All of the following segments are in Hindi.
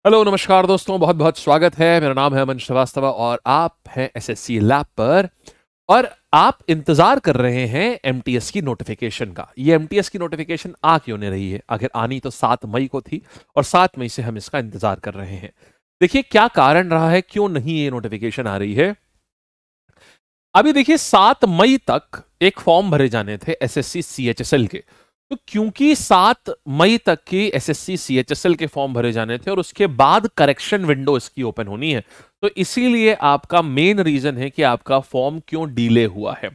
हेलो नमस्कार दोस्तों, बहुत बहुत स्वागत है। मेरा नाम है अमन श्रीवास्तव और आप हैं एसएससी लैब पर। और आप इंतजार कर रहे हैं एमटीएस की नोटिफिकेशन का। ये एमटीएस की नोटिफिकेशन आ क्यों नहीं रही है? आखिर आनी तो 7 मई को थी और 7 मई से हम इसका इंतजार कर रहे हैं। देखिए क्या कारण रहा है, क्यों नहीं ये नोटिफिकेशन आ रही है। अभी देखिए 7 मई तक एक फॉर्म भरे जाने थे एसएससी सीएचएसएल के। तो क्योंकि 7 मई तक की एसएससी सीएचएसएल के फॉर्म भरे जाने थे और उसके बाद करेक्शन विंडो इसकी ओपन होनी है, तो इसीलिए आपका मेन रीजन है कि आपका फॉर्म क्यों डिले हुआ है।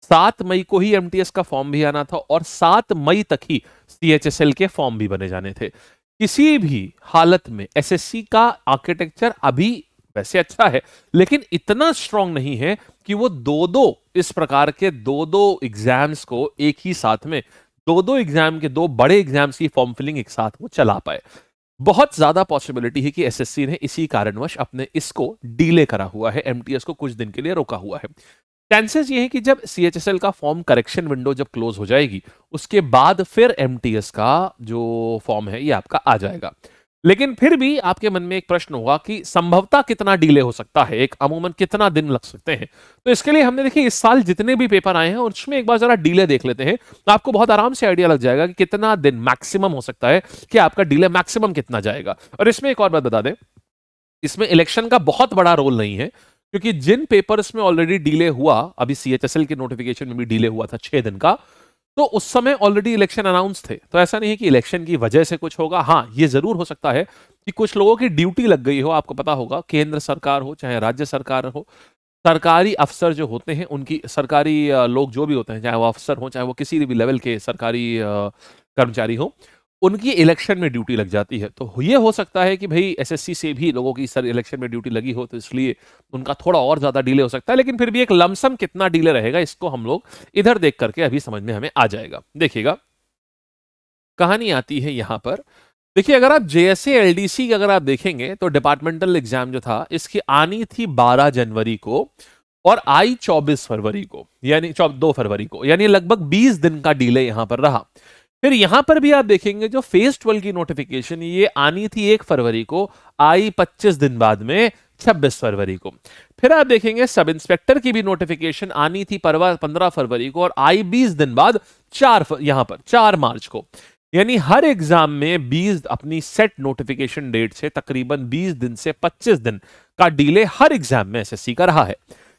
7 मई को ही एमटीएस का फॉर्म भी आना था और 7 मई तक ही सीएचएसएल के फॉर्म भी बने जाने थे। किसी भी हालत में एसएससी का आर्किटेक्चर अभी वैसे अच्छा है, लेकिन इतना स्ट्रांग नहीं है कि वो दो दो इस प्रकार के दो दो एग्जाम्स को एक ही साथ में, दो दो एग्जाम के दो बड़े एग्जाम्स की फॉर्म फिलिंग एक साथ वो चला पाए। बहुत ज्यादा पॉसिबिलिटी है कि एसएससी ने इसी कारणवश अपने इसको डीले करा हुआ है, एमटीएस को कुछ दिन के लिए रोका हुआ है। चांसेस ये है कि जब सीएचएसएल का फॉर्म करेक्शन विंडो जब क्लोज हो जाएगी, उसके बाद फिर एमटीएस का जो फॉर्म है ये आपका आ जाएगा। लेकिन फिर भी आपके मन में एक प्रश्न होगा कि संभवतः कितना डिले हो सकता है, एक अमूमन कितना दिन लग सकते हैं। तो इसके लिए हमने देखिए इस साल जितने भी पेपर आए हैं उसमें एक बार जरा डिले देख लेते हैं, तो आपको बहुत आराम से आइडिया लग जाएगा कि कितना दिन मैक्सिमम हो सकता है, कि आपका डिले मैक्सिमम कितना जाएगा। और इसमें एक और बात बता दें, इसमें इलेक्शन का बहुत बड़ा रोल नहीं है, क्योंकि जिन पेपर्स में ऑलरेडी डिले हुआ, अभी सीएचएसएल के नोटिफिकेशन में भी डिले हुआ था 6 दिन का, तो उस समय ऑलरेडी इलेक्शन अनाउंस थे। तो ऐसा नहीं है कि इलेक्शन की वजह से कुछ होगा। हाँ, ये जरूर हो सकता है कि कुछ लोगों की ड्यूटी लग गई हो। आपको पता होगा केंद्र सरकार हो चाहे राज्य सरकार हो, सरकारी अफसर जो होते हैं उनकी, सरकारी लोग जो भी होते हैं, चाहे वो अफसर हो चाहे वो किसी भी लेवल के सरकारी कर्मचारी हो, उनकी इलेक्शन में ड्यूटी लग जाती है। तो ये हो सकता है कि भाई एसएससी से भी लोगों की सर इलेक्शन में ड्यूटी लगी हो, तो इसलिए उनका थोड़ा और ज्यादा डिले हो सकता है। लेकिन फिर भी एक लमसम कितना डिले रहेगा, इसको हम लोग इधर देख करके अभी समझ में हमें आ जाएगा। देखिएगा कहानी आती है यहां पर। देखिए अगर आप जेएसए एलडीसी की अगर आप देखेंगे तो डिपार्टमेंटल एग्जाम जो था इसकी आनी थी 12 जनवरी को और आई 24 फरवरी को, यानी 2 फरवरी को, यानी लगभग 20 दिन का डिले यहां पर रहा। फिर यहां पर भी आप देखेंगे जो फेज 12 की नोटिफिकेशन ये आनी थी 1 फरवरी को, आई 25 दिन बाद में 26 फरवरी को। फिर आप देखेंगे सब इंस्पेक्टर की भी नोटिफिकेशन आनी थी 15 फरवरी को और आई 20 दिन बाद यहां पर 4 मार्च को। यानी हर एग्जाम में 20 अपनी सेट नोटिफिकेशन डेट से तकरीबन 20 दिन से 25 दिन का डिले हर एग्जाम में एसएससी का रहा है।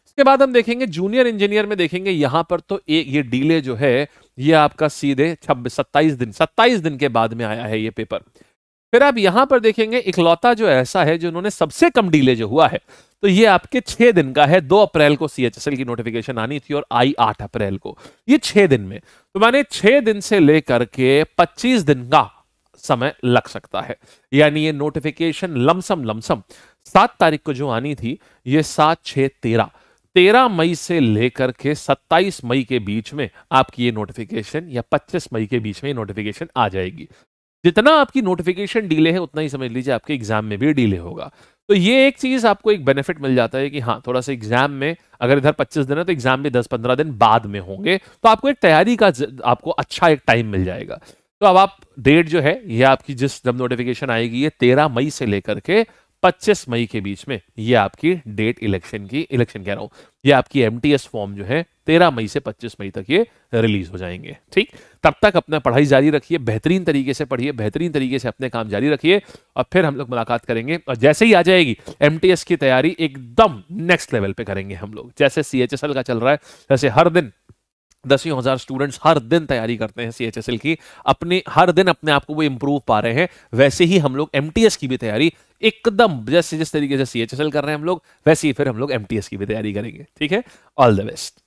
इसके बाद हम देखेंगे जूनियर इंजीनियर में, देखेंगे यहां पर तो ये डिले जो है ये आपका सीधे 27 दिन के बाद में आया है ये पेपर। फिर आप यहां पर देखेंगे इकलौता जो ऐसा है जो उन्होंने सबसे कम डिले जो हुआ है, तो ये आपके 6 दिन का है। 2 अप्रैल को सीएचएसएल की नोटिफिकेशन आनी थी और आई 8 अप्रैल को, ये 6 दिन में। तो माने 6 दिन से लेकर के 25 दिन का समय लग सकता है। यानी ये नोटिफिकेशन लमसम 7 तारीख को जो आनी थी, ये 7, 6, 13 मई से लेकर के 27 मई के बीच में आपकी ये नोटिफिकेशन, या 25 मई के बीच में ये नोटिफिकेशन आ जाएगी। जितना आपकी नोटिफिकेशन डिले है उतना ही समझ लीजिए आपके एग्जाम में भी डिले होगा। तो ये एक चीज आपको एक बेनिफिट मिल जाता है कि हाँ, थोड़ा सा एग्जाम में अगर इधर 25 दिन है तो एग्जाम में 10-15 दिन बाद में होंगे, तो आपको एक तैयारी का आपको अच्छा एक टाइम मिल जाएगा। तो अब आप डेट जो है ये आपकी जिस जब नोटिफिकेशन आएगी ये 13 मई से लेकर के 25 मई के बीच में ये आपकी डेट इलेक्शन कह रहा हूं, ये आपकी एमटीएस फॉर्म जो है 13 मई से 25 मई तक ये रिलीज हो जाएंगे। ठीक, तब तक अपना पढ़ाई जारी रखिए, बेहतरीन तरीके से पढ़िए, बेहतरीन तरीके से अपने काम जारी रखिए, और फिर हम लोग मुलाकात करेंगे। और जैसे ही आ जाएगी एमटीएस की तैयारी एकदम नेक्स्ट लेवल पे करेंगे हम लोग। जैसे सीएचएसएल का चल रहा है, जैसे हर दिन 10,000 स्टूडेंट्स हर दिन तैयारी करते हैं सीएचएसएल की, अपने हर दिन अपने आप को वो इंप्रूव पा रहे हैं, वैसे ही हम लोग एमटीएस की भी तैयारी एकदम जैसे जिस तरीके से सीएचएसएल कर रहे हैं हम लोग, वैसे ही फिर हम लोग एमटीएस की भी तैयारी करेंगे। ठीक है, ऑल द बेस्ट।